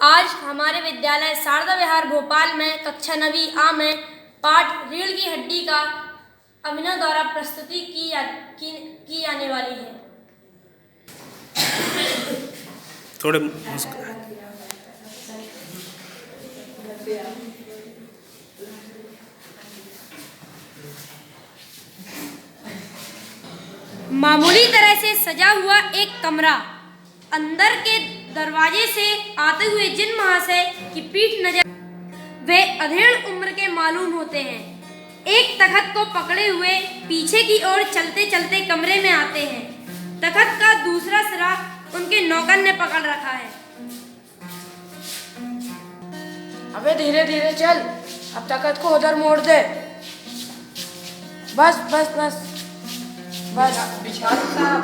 आज हमारे विद्यालय शारदा विहार भोपाल में कक्षा 9वीं आ में पाठ रीढ़ की हड्डी का अभिनव द्वारा प्रस्तुति की जाने वाली है। थोड़े मामूली तरह से सजा हुआ एक कमरा, अंदर के दरवाजे से आते हुए जिन महाशय की पीठ नजर वे अधेड़ उम्र के मालूम होते हैं, एक तखत को पकड़े हुए पीछे की ओर चलते चलते कमरे में आते हैं। तखत का दूसरा सिरा उनके नौकर ने पकड़ रखा है। अबे धीरे धीरे चल, अब तखत को उधर मोड़ दे। बस बस बस बस। बिछा दो साहब,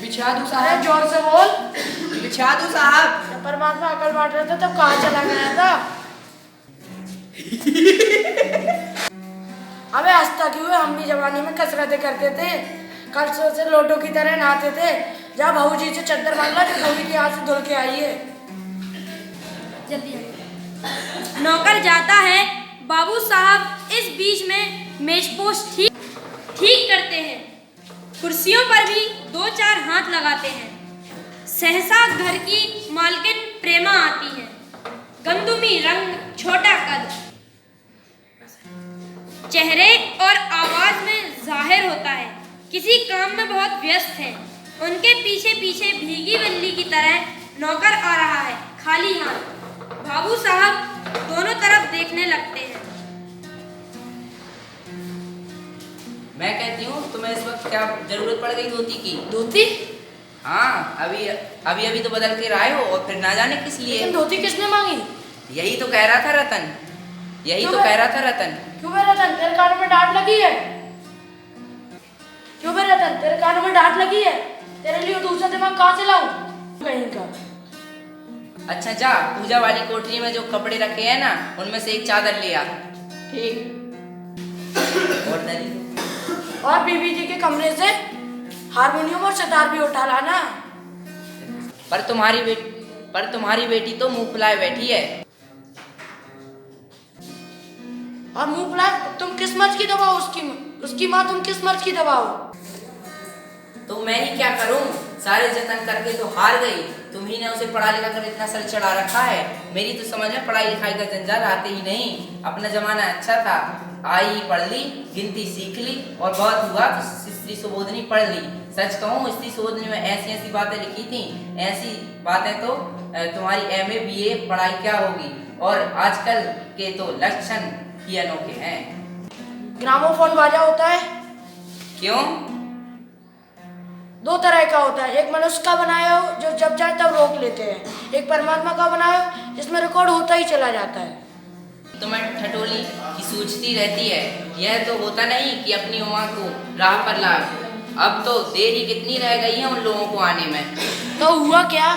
बिछा दो अरे साहब, जोर से बोल। बिछा दो साहब। जब परमात्मा अकल बांट रहे थे तब कहाँ चला गया था? अबे हंसता क्यों है? हम भी जवानी में कसरतें करते थे, कल से लोटो की तरह नहाते थे। जा बहू जी से चद्दर बांध ला, जो कभी की हाथ से धुल के आई है। जल्दी जल्दी। नौकर जाता है। बाबू साहब इस बीच में मेजपोश ठीक करते हैं। कुर्सियों पर भी 2-4 हाथ लगाते हैं। सहसा घर की मालकिन प्रेमा आती है। गंदुमी रंग, छोटा कद, चेहरे और आवाज में जाहिर होता है किसी काम में बहुत व्यस्त है। उनके पीछे पीछे भीगी बल्ली की तरह नौकर आ रहा है, खाली हाथ। बाबू साहब दोनों तरफ देखने लगते हैं। मैं कहती हूँ तुम्हें इस वक्त क्या जरूरत पड़ गई धोती की? धोती? हाँ, अभी तो बदल के आए हो और फिर ना जाने किस लिए। लेकिन धोती किसने मांगी? यही तो कह रहा था रतन, यही तो कह रहा था रतन। क्यों बे रतन, तेरे कानों में डांट लगी है? क्यों बे रतन, तेरे कानों में डांट लगी है? तेरे लिए दूसरा दिमाग कहाँ से लाऊं? कहीं का। अच्छा जा, पूजा वाली कोठरी में जो कपड़े रखे हैं ना, उनमें से एक चादर ले आ। ठीक। और नली और बीबी जी के कमरे से हारमोनियम और सितार भी उठा लाना। पर तुम्हारी बेटी तो मुंह फुलाए बैठी है। और मुंह फुलाए? तुम किस मर्ज की दवा हो उसकी माँ? तुम किस मर्ज की दवा हो? तो मैं ही क्या करूं? सारे जतन करके तो हार गई। तुम ही ने उसे पढ़ा लिखा कर इतना सर चढ़ा रखा है। मेरी तो समझ में पढ़ाई लिखाई का जंजाल आते ही नहीं। अपना जमाना अच्छा था, आई पढ़ ली, गिनती सीख ली और बहुत हुआ तो स्त्री सुबोधनी पढ़ ली। सच कहूँ, स्त्री सुबोधनी में ऐसी ऐसी बातें लिखी थी, ऐसी बातें तो तुम्हारी MA BA पढ़ाई क्या होगी। और आजकल के तो लक्षण ही अनोखे हैं। ग्रामोफोन बाजा होता है? क्यों? 2 तरह का होता है, एक मनुष्य का बनाया हो जो जब चाहे तब रोक लेते हैं, एक परमात्मा का बनाया हो जिसमें रिकॉर्ड होता ही चला जाता है। तुम्हें ठटोली की सूझती रहती है। यह तो होता नहीं कि अपनी उमा को राह पर ला। अब तो देरी कितनी रह गई है उन लोगों को आने में। तो हुआ क्या?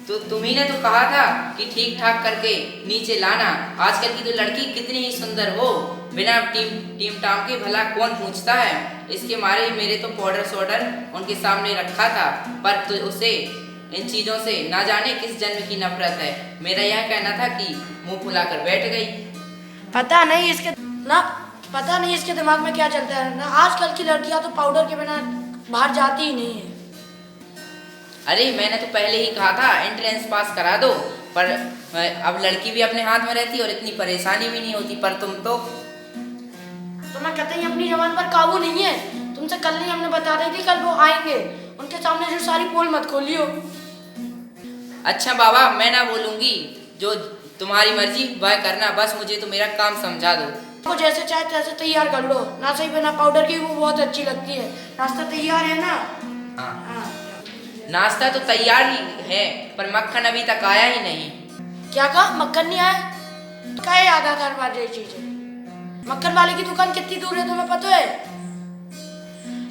तो तुम्ही ने तो कहा था कि ठीक ठाक करके नीचे लाना। आजकल की तो लड़की कितनी ही सुंदर हो, बिना टीम टाम के भला कौन पूछता है। इसके मारे मेरे तो पाउडर सोडर उनके सामने रखा था, पर तो उसे इन चीजों से ना जाने किस जन्म की नफरत है। मेरा यह कहना था कि मुंह फुलाकर बैठ गई। पता नहीं इसके दिमाग में क्या चलता है ना। आजकल की लड़कियां तो पाउडर के बिना बाहर जाती ही नहीं है। अरे मैंने तो पहले ही कहा था एंट्रेंस पास करा दो, पर अब लड़की भी अपने हाथ में रहती और इतनी परेशानी भी नहीं होती। पर तुम तो मैं कतई अपनी जबान पर काबू नहीं है। तुमसे कल नहीं हमने बता रही थी, कल वो आएंगे, उनके सामने जो सारी पोल मत खोलियो। अच्छा बाबा, मैं ना बोलूंगी, जो तुम्हारी मर्जी वह करना, बस मुझे तो मेरा काम समझा दो। वो जैसे चाहे तैसे तैयार कर लो ना। सही बिना पाउडर की वो बहुत अच्छी लगती है। नाश्ता तैयार है ना? हाँ, नाश्ता तो तैयार ही है, पर मक्खन अभी तक आया ही नहीं। क्या कहा? मक्खन नहीं आया? क्या याद आता हर बार ये चीजें? मक्खन वाले की दुकान कितनी दूर है तुम्हें पता है?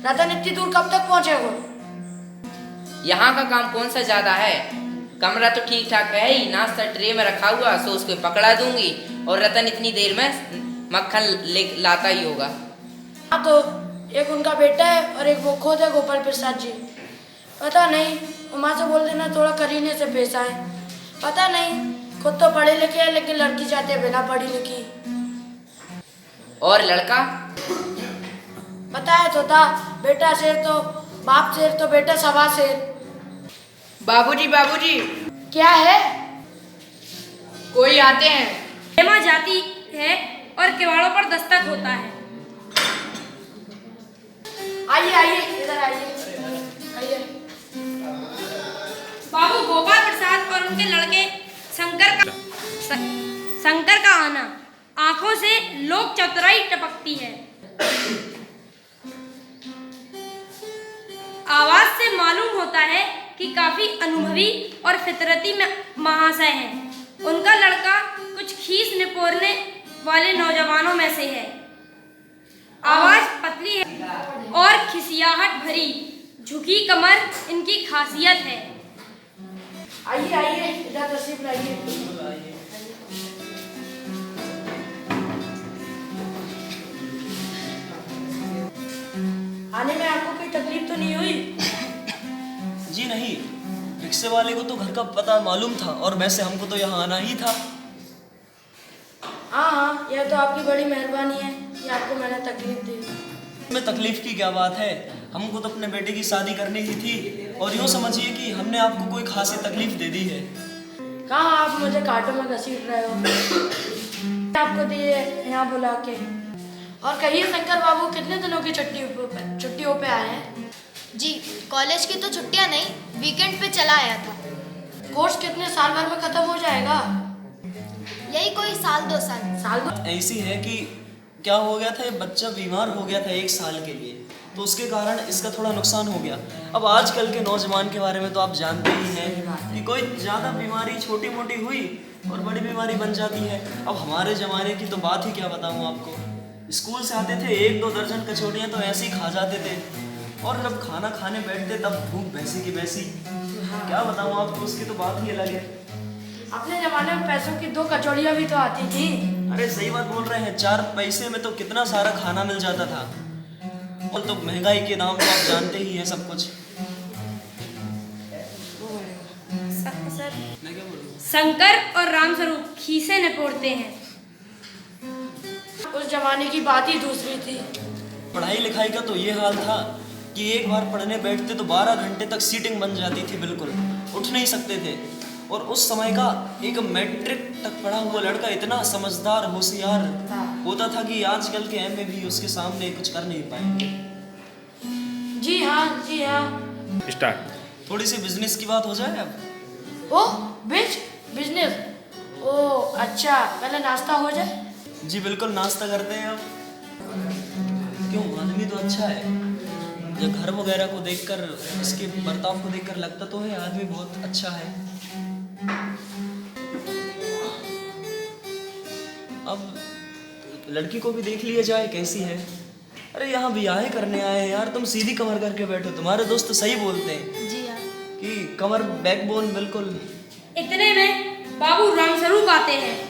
रतन इतनी दूर कब तक पहुंचेगा? यहाँ का काम कौन सा ज्यादा है। कमरा तो ठीक ठाक है ही, नाश्ता ट्रे में रखा हुआ, सो उसको पकड़ा दूंगी और रतन इतनी देर में मक्खन लाता ही होगा। हाँ, तो एक उनका बेटा है और एक वो खुद है, गोपाल प्रसाद जी। पता नहीं, उमा से बोल देना थोड़ा करीने से पेश आए। पता नहीं, खुद तो पढ़े लिखे हैं लेकिन लड़की चाहते हैं बिना पढ़ी लिखी। और लड़का? बताया तो था, बेटा शेर तो बाप शेर तो बेटा सवा शेर। बाबूजी बाबूजी, क्या है? कोई आते हैं। हेमा जाती है और किवाड़ों पर दस्तक होता है। आइए आइए, इधर आइए आइए। बाबू गोपाल प्रसाद और उनके लड़के शंकर का आना, आंखों से लोक चतुराई टपकती है। आवाज से मालूम होता है कि काफी अनुभवी और फितरती महाशय हैं। उनका लड़का कुछ खीस निपोरने वाले नौजवानों में से है। आवाज पतली है और खिसियाहट भरी, झुकी कमर इनकी खासियत है। आइए आइए, इधर तशरीफ लाइए। आने में आपको कोई तकलीफ तो नहीं हुई? जी नहीं, रिक्शे वाले को तो घर का पता मालूम था और वैसे हमको तो यहाँ आना ही था। हाँ हाँ, यह तो आपकी बड़ी मेहरबानी है कि आपको मैंने तकलीफ दी। में तकलीफ की क्या बात है, हमको तो अपने बेटे की शादी करनी ही थी और यूँ समझिए कि हमने आपको कोई खासी तकलीफ दे दी है। कहाँ आप मुझे कांटों में घसीट रहे हो? आपको दिए यहाँ बुला के। और कहिए शंकर बाबू, कितने दिनों की छुट्टियों पे आए हैं? जी, कॉलेज की तो छुट्टियां नहीं, वीकेंड पे चला आया था। कोर्स कितने साल भर में खत्म हो जाएगा? यही कोई साल 2 साल। साल दो? ऐसी है कि क्या हो गया था, ये बच्चा बीमार हो गया था 1 साल के लिए, तो उसके कारण इसका थोड़ा नुकसान हो गया। अब आजकल के नौजवान के बारे में तो आप जानते ही हैं कि कोई ज़्यादा बीमारी छोटी मोटी हुई और बड़ी बीमारी बन जाती है। अब हमारे ज़माने की तो बात ही क्या बताऊँ आपको, स्कूल से आते थे 1-2 दर्जन कचौड़ियाँ तो ऐसे ही खा जाते थे और जब खाना खाने बैठते तब भूख भैंसी की वैसी। क्या बताऊँ आपको, उसकी तो बात ही अलग है। अपने जमाने में पैसों की 2 कचौड़ियाँ भी तो आती थी। अरे सही बात बोल रहे हैं, 4 पैसे में तो कितना सारा खाना मिल जाता था। और तो महंगाई के दाम तो आप जानते ही हैं सब कुछ। मैं क्या बोलूं? शंकर और रामस्वरूप खीसे निपोड़ते हैं। उस जमाने की बात ही दूसरी थी। पढ़ाई लिखाई का तो ये हाल था कि एक बार पढ़ने बैठते तो 12 घंटे तक सीटिंग बन जाती थी, बिल्कुल उठ नहीं सकते थे। और उस समय का एक मैट्रिक तक पढ़ा हुआ लड़का इतना समझदार होशियार होता था कि आजकल के एमए भी उसके सामने कुछ कर नहीं पाएंगे। जी हाँ जी हाँ। स्टार्ट। थोड़ी सी बिजनेस की बात हो जाए अब। ओ बिजनेस। ओ अच्छा, पहले नाश्ता हो जाए। जी बिल्कुल, नाश्ता करते हैं अब। क्यों, आदमी तो अच्छा है। जब घर वगैरह को देखकर, इसके बर्ताव को देखकर लगता तो है आदमी बहुत अच्छा है। अब लड़की को भी देख लिया जाए कैसी है। अरे यहाँ ब्याह करने आए हैं यार, तुम सीधी कमर करके बैठो। तुम्हारे दोस्त सही बोलते हैं जी हाँ। कि कमर बैकबोन बिल्कुल। इतने में बाबू रामस्वरूप आते हैं,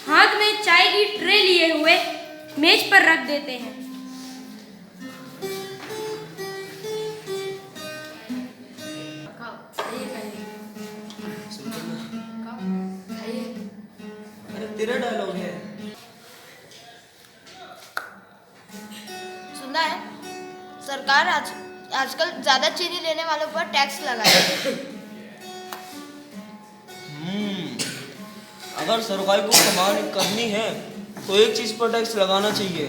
हाथ में चाय की ट्रे लिए हुए मेज पर रख देते हैं। अरे तेरा डायलॉग है। सुना है, सरकार आजकल ज्यादा चीनी लेने वालों पर टैक्स लगाए। अगर सरकार को कमाई करनी है तो एक चीज पर टैक्स लगाना चाहिए।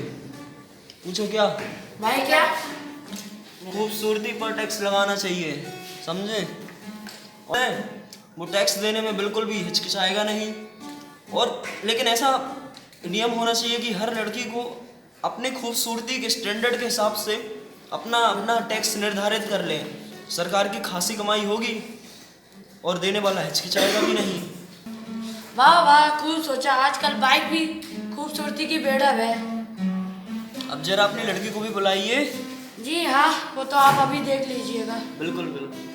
पूछो क्या? भाई क्या? खूबसूरती पर टैक्स लगाना चाहिए, समझे? और वो टैक्स देने में बिल्कुल भी हिचकिचाएगा नहीं। और लेकिन ऐसा नियम होना चाहिए कि हर लड़की को अपने खूबसूरती के स्टैंडर्ड के हिसाब से अपना टैक्स निर्धारित कर ले। सरकार की खासी कमाई होगी और देने वाला हिचकिचाएगा भी नहीं। वाह वाह, खूब सोचा। आजकल बाइक भी खूबसूरती की बेड़ब है। अब जरा अपनी लड़की को भी बुलाइए। जी हाँ, वो तो आप अभी देख लीजिएगा। बिल्कुल बिल्कुल।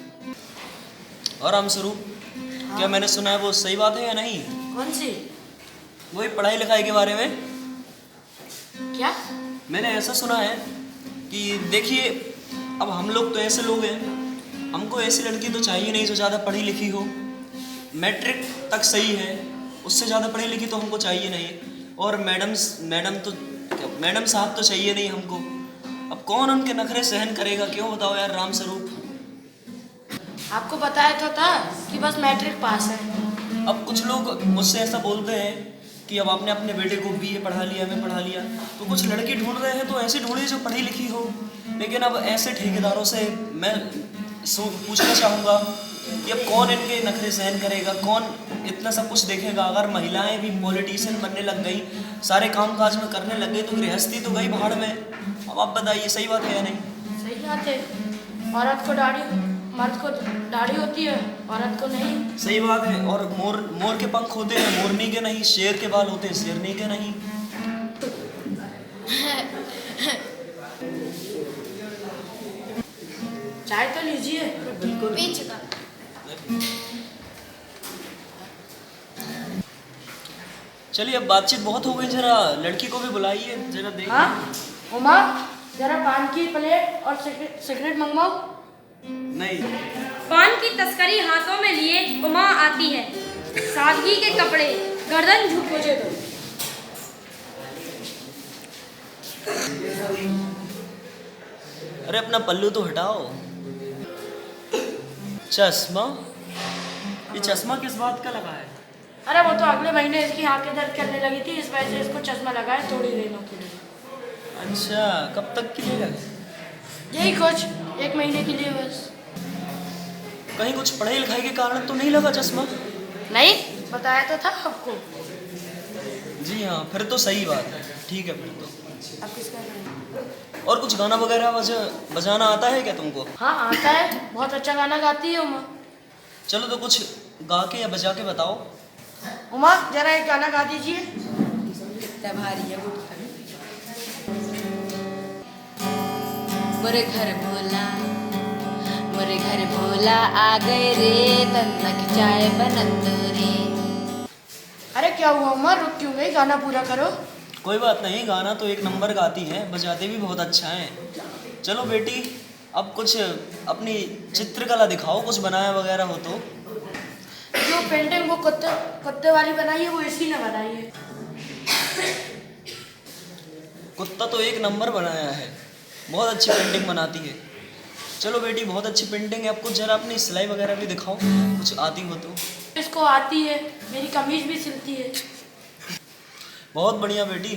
और रामस्वरूप, क्या मैंने सुना है वो सही बात है या नहीं? कौन सी? वही पढ़ाई लिखाई के बारे में। क्या? मैंने ऐसा सुना है कि देखिए, अब हम लोग तो ऐसे लोग हैं, हमको ऐसी लड़की तो चाहिए नहीं जो ज़्यादा पढ़ी लिखी हो, मैट्रिक तक सही है, उससे ज़्यादा पढ़ी लिखी तो हमको चाहिए नहीं। और मैडम साहब तो चाहिए नहीं हमको। अब कौन उनके नखरे सहन करेगा, क्यों बताओ यार राम स्वरूप। आपको बताया तो था कि बस मैट्रिक पास है। अब कुछ लोग मुझसे ऐसा बोलते हैं कि अब आपने अपने बेटे को BA पढ़ा लिया, हमें पढ़ा लिया, तो कुछ लड़की ढूंढ रहे हैं तो ऐसी ढूंढिए जो पढ़ी लिखी हो। लेकिन अब ऐसे ठेकेदारों से मैं पूछना चाहूँगा कि अब कौन इनके नखरे सहन करेगा, कौन इतना सब कुछ देखेगा। अगर महिलाएं भी पॉलिटिशियन बनने लग गई, सारे काम काज में करने लग गई, तो गृहस्थी तो गई भाड़ में। अब आप बताइए, सही बात है या नहीं? सही बात है। मर्द को दाढ़ी होती है, औरत को नहीं। सही बात है। और मोर के पंख होते हैं, मोरनी के नहीं। शेर के बाल होते हैं, शेरनी के नहीं। चाय तो लीजिए। बिल्कुल। पी चुका। चलिए, अब बातचीत बहुत हो गई, जरा लड़की को भी बुलाइए, जरा देख। हाँ उमा, जरा पान की प्लेट और सिगरेट मंगवाओ। नहीं। पान की तस्करी हाथों में लिए उमा आती है। सादगी के कपड़े, गर्दन झुक। मुझे दो। अरे अपना पल्लू तो हटाओ। चश्मा? ये चश्मा किस बात का लगा है? अरे वो तो अगले महीने इसकी आंखें दर्द करने लगी थी, इस वजह से इसको चश्मा लगाया थोड़ी दिनों के लिए। अच्छा, कब तक के लिए लगा? यही कुछ 1 महीने के लिए बस। कहीं कुछ पढ़ाई लिखाई के कारण तो नहीं लगा चश्मा? नहीं, बताया तो था आपको। जी हाँ, फिर तो सही बात है। ठीक है फिर तो। अब किसका है? और कुछ गाना वगैरह बजाना आता है क्या तुमको? हाँ आता है, बहुत अच्छा गाना गाती है उमा। चलो तो कुछ गा के या बजा के बताओ। उमा जरा एक गाना गा दीजिए। कितना भारी है गुटखा। मोरे घर भोला आ गए रे, तन्नक चाय बनत रे। अरे क्या हुआ उमा, रुक क्यों गई? गाना पूरा करो। कोई बात नहीं, गाना तो एक नंबर गाती हैं, बजाते भी बहुत अच्छा है। चलो बेटी, अब कुछ अपनी चित्रकला दिखाओ, कुछ बनाया वगैरह हो तो। जो पेंटिंग वो कुत्ते वाली बनाई है, वो इसी ने बनाई है। कुत्ता तो एक नंबर बनाया है, बहुत अच्छी पेंटिंग बनाती है। चलो बेटी, बहुत अच्छी पेंटिंग है। अब कुछ जरा अपनी सिलाई वगैरह भी दिखाओ, कुछ आती हो तो। इसको आती है, मेरी कमीज भी सिलती है। बहुत बढ़िया बेटी,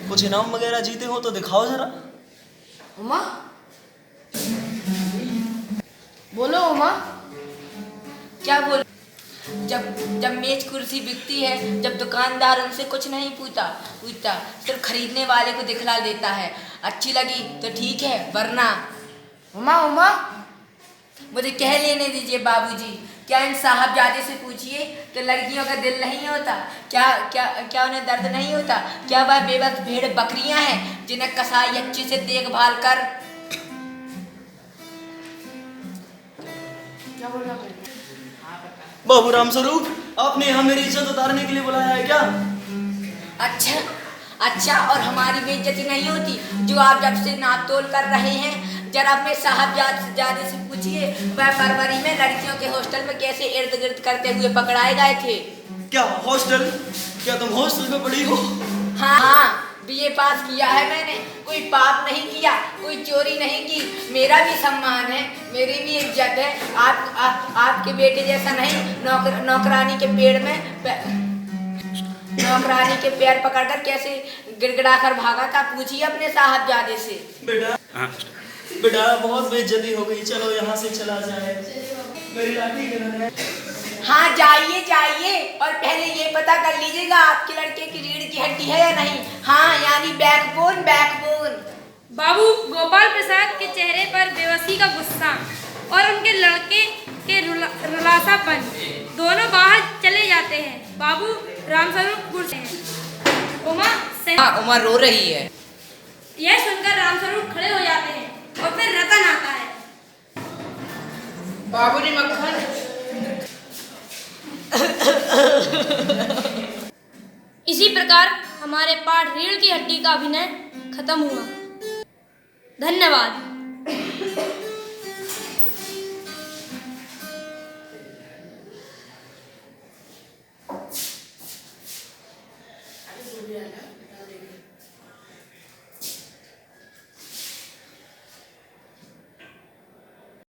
कुछ इनाम वगैरह जीते हो तो दिखाओ जरा। उमा बोलो उमा। क्या बोल? जब मेज कुर्सी बिकती है, जब दुकानदार उनसे कुछ नहीं पूछता, सिर्फ खरीदने वाले को दिखला देता है। अच्छी लगी तो ठीक है, वरना उमा मुझे कह लेने दीजिए बाबूजी। क्या इन साहबजादे से पूछिए कि लड़कियों का दिल नहीं होता? क्या उन्हें दर्द नहीं होता? क्या वह बेबस भेड़ बकरियां हैं जिन्हें कसाई अच्छे से देखभाल कर। क्या बोलना? बाबू राम स्वरूप, आपने यहाँ मेरी इज्जत उतारने के लिए बुलाया है क्या? अच्छा, और हमारी बेइज्जती नहीं होती जो आप जब से नाप तोल कर रहे हैं? जरा अपने साहबजादे से पूछिए, वह फरवरी में लड़कियों के हॉस्टल में कैसे इर्द गिर्द करते हुए पकड़ाए गए थे। क्या हॉस्टल? क्या तुम हॉस्टल में पढ़ी हो? हाँ, BA पास किया है मैंने। कोई पाप नहीं किया, कोई चोरी नहीं की। मेरा भी सम्मान है, मेरी भी इज्जत है। आपके बेटे जैसा नहीं, नौकरानी के पैर पकड़कर कैसे गिड़गिड़ाकर भागा था। पूछिए अपने साहबजादे से। बेटा बहुत बेइज्जती हो गई, चलो यहाँ से चला जाए। मेरी लाठी किधर है? हाँ जाइए, और पहले ये पता कर लीजिएगा आपके लड़के की रीढ़ की हड्डी है या नहीं। हाँ, यानी बैकबोन। बाबू गोपाल प्रसाद के चेहरे पर बेबसी का गुस्सा और उनके लड़के के रुलासापन, दोनों बाहर चले जाते हैं। बाबू रामस्वरूप गुस्से हैं। उमा रो रही है। यह सुनकर रामस्वरूप खड़े हो जाते हैं और फिर रतन आता है। बाबूजी मक्खन। इसी प्रकार हमारे पाठ रीढ़ की हड्डी का अभिनय खत्म हुआ। धन्यवाद। अस्पताल ले गए।